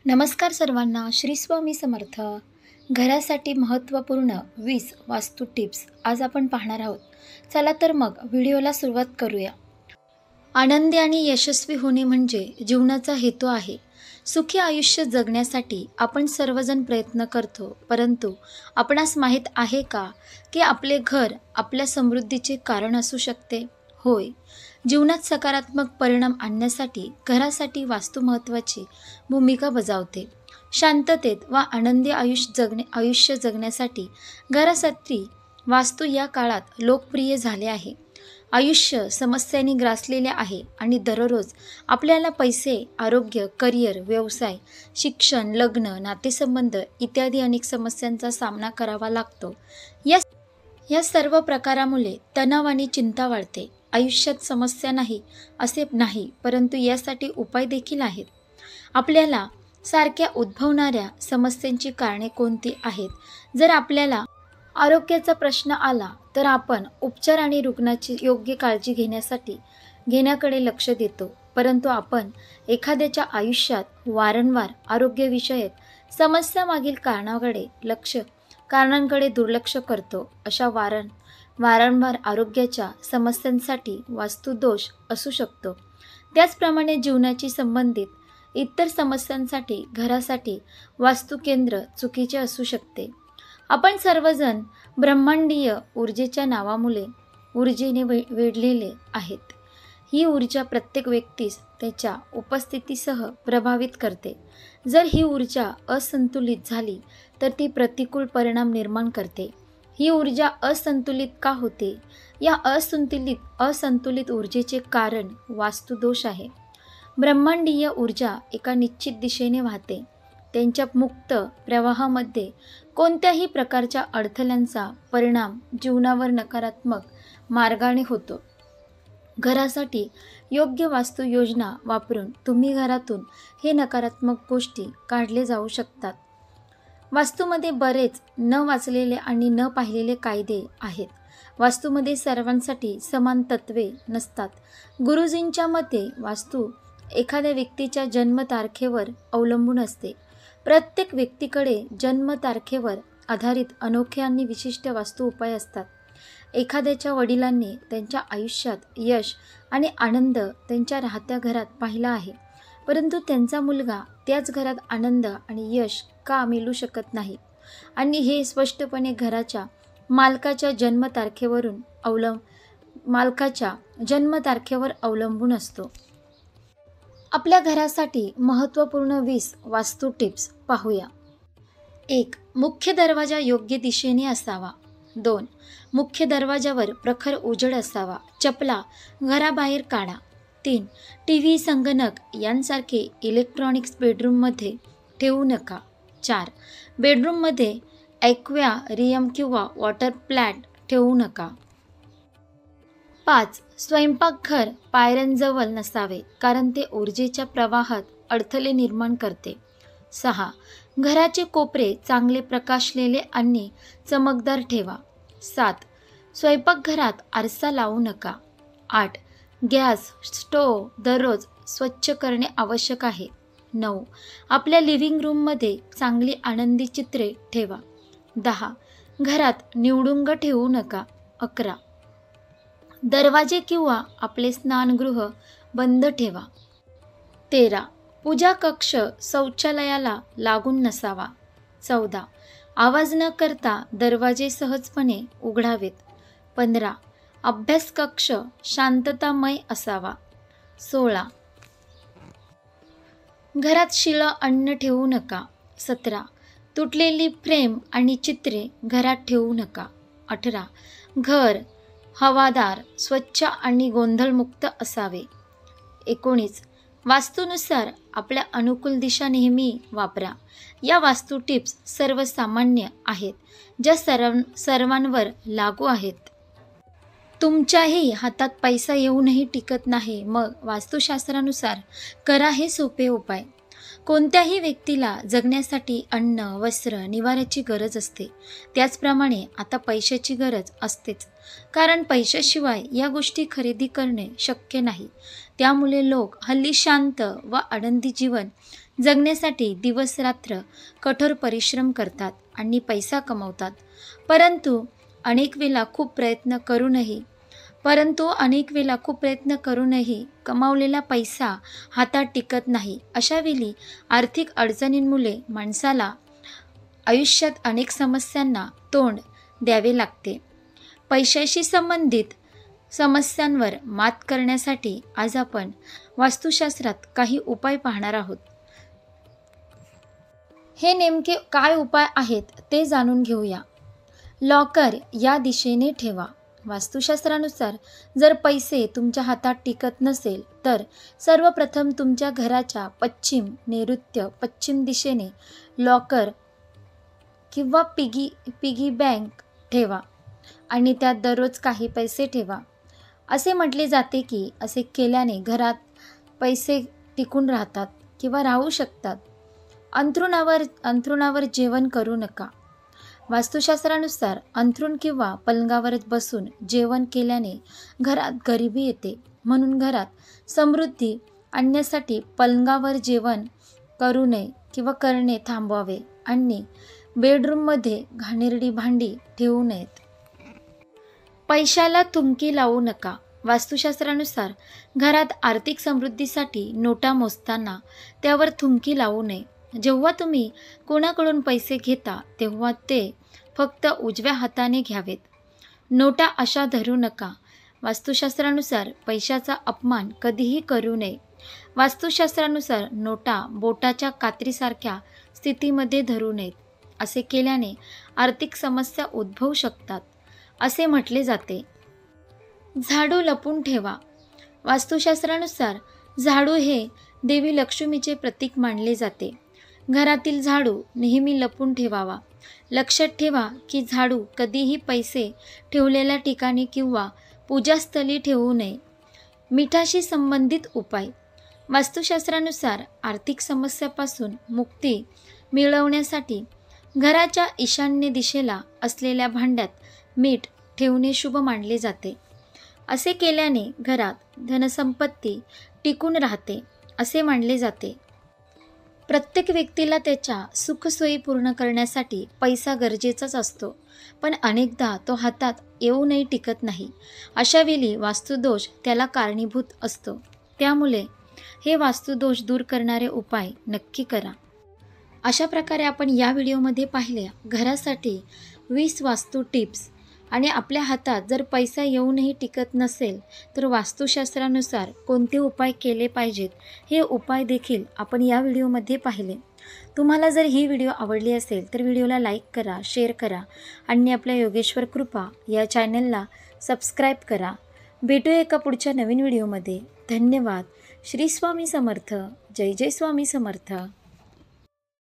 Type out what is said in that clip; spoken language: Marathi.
नमस्कार सर्वांना. श्री स्वामी समर्थ. घरासाठी महत्त्वपूर्ण 20 वास्तू टिप्स आज आपण पाहणार आहोत. चला तर मग व्हिडिओला सुरुवात करूया. आनंदी आणि यशस्वी होणे म्हणजे जीवनाचा हेतू आहे. सुखी आयुष्य जगण्यासाठी आपण सर्वजण प्रयत्न करतो, परंतु आपणास माहीत आहे का की आपले घर आपल्या समृद्धीचे कारण असू शकते? होय, जीवनात सकारात्मक परिणाम आणण्यासाठी घरासाठी वास्तू महत्त्वाची भूमिका बजावते. शांततेत व आनंदी आयुष्य जगण्यासाठी घरासाठी वास्तू या काळात लोकप्रिय झाले आहे. आयुष्य समस्यांनी ग्रासलेले आहे आणि दररोज आपल्याला पैसे, आरोग्य, करिअर, व्यवसाय, शिक्षण, लग्न, नातेसंबंध इत्यादी अनेक समस्यांचा सामना करावा लागतो. या सर्व प्रकारामुळे तणाव आणि चिंता वाढते. आयुष्यात समस्या नाही असे नाही, परंतु यासाठी उपाय देखील आहेत. आपल्याला सारख्या उद्भवणाऱ्या समस्यांची कारणे कोणती आहेत? जर आपल्याला आरोग्याचा प्रश्न आला तर आपण उपचार आणि रुग्णाची योग्य काळजी घेण्याकडे लक्ष देतो, परंतु आपण एखाद्याच्या आयुष्यात वारंवार आरोग्यविषयक समस्यामागील कारणांकडे दुर्लक्ष करतो. अशा वारंवार आरोग्याच्या समस्यांसाठी वास्तुदोष असू शकतो. त्याचप्रमाणे जीवनाशी संबंधित इतर समस्यांसाठी घरासाठी वास्तुकेंद्र चुकीचे असू शकते. आपण सर्वजण ब्रह्मांडीय ऊर्जेच्या नावामुळे ऊर्जेने वेढलेले आहेत. ही ऊर्जा प्रत्येक व्यक्तीस त्याच्या उपस्थितीसह प्रभावित करते. जर ही ऊर्जा असंतुलित झाली तर ती प्रतिकूल परिणाम निर्माण करते. ही ऊर्जा असंतुलित का होते? या असंतुलित ऊर्जेचे कारण वास्तुदोष आहे. ब्रह्मांडीय ऊर्जा एका निश्चित दिशेने वाहते. त्यांच्या मुक्त प्रवाहामध्ये कोणत्याही प्रकारच्या अडथळ्यांचा परिणाम जीवनावर नकारात्मक मार्गाने होतो. घरासाठी योग्य वास्तू योजना वापरून तुम्ही घरातून हे नकारात्मक गोष्टी काढले जाऊ शकतात. वास्तूमध्ये बरेच न वाचलेले आणि न पाहिलेले कायदे आहेत. वास्तूमध्ये सर्वांसाठी समान तत्वे नसतात. गुरुजींच्या मते वास्तू एखाद्या व्यक्तीच्या जन्मतारखेवर अवलंबून असते. प्रत्येक व्यक्तीकडे जन्मतारखेवर आधारित अनोखे आणि विशिष्ट वास्तू उपाय असतात. एखाद्याच्या वडिलांनी त्यांच्या आयुष्यात यश आणि आनंद त्यांच्या राहत्या घरात पाहिला आहे, परंतु त्यांचा मुलगा त्याच घरात आनंद आणि यश का मिळू शकत नाही, आणि हे स्पष्टपणे घराच्या मालकाच्या जन्मतारखेवर अवलंबून असतो. आपल्या घरासाठी महत्त्वपूर्ण 20 वास्तू टिप्स पाहूया. 1. मुख्य दरवाजा योग्य दिशेने असावा. 2. मुख्य दरवाजावर प्रखर उजेड असावा. चपला घराबाहेर काढा. 3. टीव्ही, संगणक यांसारखे इलेक्ट्रॉनिक्स बेडरूममध्ये ठेवू नका. 4. बेडरूममध्ये ॲक्वेरियम किंवा वॉटर प्लॅन्ट ठेवू नका. 5. स्वयंपाकघर पायऱ्यांजवळ नसावे, कारण ते ऊर्जेच्या प्रवाहात अडथळे निर्माण करते. 6. घराचे कोपरे चांगले प्रकाशलेले आणि चमकदार ठेवा. 7. स्वयंपाकघरात आरसा लावू नका. 8. गॅस स्टोव्ह दररोज स्वच्छ करणे आवश्यक आहे. 9. आपल्या लिव्हिंग रूममध्ये चांगली आनंदी चित्रे ठेवा. 10. घरात निवडुंग ठेवू नका. 11. दरवाजे किंवा आपले स्नानगृह बंद ठेवा. 13. पूजा कक्ष शौचालयाला लागून नसावा. 14. आवाज न करता दरवाजे सहजपणे उघडावेत. 15. अभ्यास कक्ष शांततामय असावा. 16. घरात शिळं अन्न ठेवू नका. 17. तुटलेली फ्रेम आणि चित्रे घरात ठेवू नका. 18. घर हवादार, स्वच्छ आणि गोंधळमुक्त असावे. 19. वास्तूनुसार आपल्या अनुकूल दिशा नेहमी वापरा. या वास्तू टिप्स सर्वसामान्य आहेत, ज्या सर्वांवर लागू आहेत. तुमच्याही हातात पैसा येऊनही टिकत नाही, मग वास्तुशास्त्रानुसार करा हे सोपे उपाय. कोणत्याही व्यक्तीला जगण्यासाठी अन्न, वस्त्र, निवाऱ्याची गरज असते. त्याचप्रमाणे आता पैशाची गरज असतेच, कारण पैशाशिवाय या गोष्टी खरेदी करणे शक्य नाही. त्यामुळे लोक हल्ली शांत व आनंदी जीवन जगण्यासाठी दिवस रात्र कठोर परिश्रम करतात आणि पैसा कमवतात. परंतु अनेक वेळा खूप प्रयत्न करूनही कमावलेला पैसा हातात टिकत नाही. अशा वेळी आर्थिक अडचणींमुळे माणसाला आयुष्यात अनेक समस्यांना तोंड द्यावे लागते. पैशाशी संबंधित समस्यांवर मात करण्यासाठी आज आपण वास्तुशास्त्रात काही उपाय पाहणार आहोत. हे नेमके काय उपाय आहेत ते जाणून घेऊया. लॉकर या दिशेने ठेवा. वास्तुशास्त्रानुसार जर पैसे तुमच्या हातात टिकत नसेल तर सर्वप्रथम तुमच्या घराच्या नैऋत्य पश्चिम दिशेने लॉकर किंवा पिगी बँक ठेवा आणि त्यात दररोज काही पैसे ठेवा. असे म्हटले जाते की असे केल्याने घरात पैसे टिकून राहतात किंवा राहू शकतात. अंथरुणावर जेवण करू नका. वास्तुशास्त्रानुसार अंथरूण किंवा पलंगावर बसून जेवण केल्याने घरात गरिबी येते. म्हणून घरात समृद्धी आणण्यासाठी पलंगावर जेवण करू नये किंवा करणे थांबवावे आणि बेडरूममध्ये घाणेरडी भांडी ठेवू नयेत. पैशाला थुंकी लावू नका. वास्तुशास्त्रानुसार घरात आर्थिक समृद्धीसाठी नोटा मोजताना त्यावर थुंकी लावू नये. जेव्हा तुम्ही कोणाकडून पैसे घेता तेव्हा ते फक्त उजव्या हाताने घ्यावेत. नोटा अशा धरू नका. वास्तुशास्त्रानुसार पैशाचा अपमान कधीही करू नये. वास्तुशास्त्रानुसार नोटा बोटाच्या कात्रीसारख्या स्थितीमध्ये धरू नयेत. असे केल्याने आर्थिक समस्या उद्भवू शकतात असे म्हटले जाते. झाडू लपून ठेवा. वास्तुशास्त्रानुसार झाडू हे देवी लक्ष्मीचे प्रतीक मानले जाते. घरातील झाडू नेहमी लपून ठेवावा. लक्षात ठेवा की झाडू कधीही पैसे ठेवलेल्या ठिकाणी किंवा पूजास्थळी ठेवू नये. मिठाशी संबंधित उपाय. वास्तुशास्त्रानुसार आर्थिक समस्यापासून मुक्ती मिळवण्यासाठी घराच्या ईशान्य दिशेला असलेल्या भांड्यात मीठ ठेवणे शुभ मानले जाते. असे केल्याने घरात धनसंपत्ती टिकून राहते असे मानले जाते. प्रत्येक व्यक्तीला त्याच्या सुखसोयी पूर्ण करण्यासाठी पैसा गरजेचाच असतो, पण अनेकदा तो हातात येऊनही टिकत नाही. अशा वेळी वास्तुदोष त्याला कारणीभूत असतो. त्यामुळे हे वास्तुदोष दूर करणारे उपाय नक्की करा. अशा प्रकारे आपण या व्हिडिओमध्ये पाहिल्या घरासाठी 20 वास्तू टिप्स. आणि आपल्या हातात जर पैसा येऊनही टिकत नसेल तर वास्तुशास्त्रानुसार कोणते उपाय केले पाहिजेत हे उपाय देखील आपण या व्हिडिओमध्ये पाहिले. तुम्हाला जर ही व्हिडिओ आवडली असेल तर व्हिडिओला लाईक करा, शेअर करा आणि आपल्या योगेश्वर कृपा या चॅनलला सबस्क्राईब करा. भेटूया एका पुढच्या नवीन व्हिडिओमध्ये. धन्यवाद. श्री स्वामी समर्थ. जय जय स्वामी समर्थ.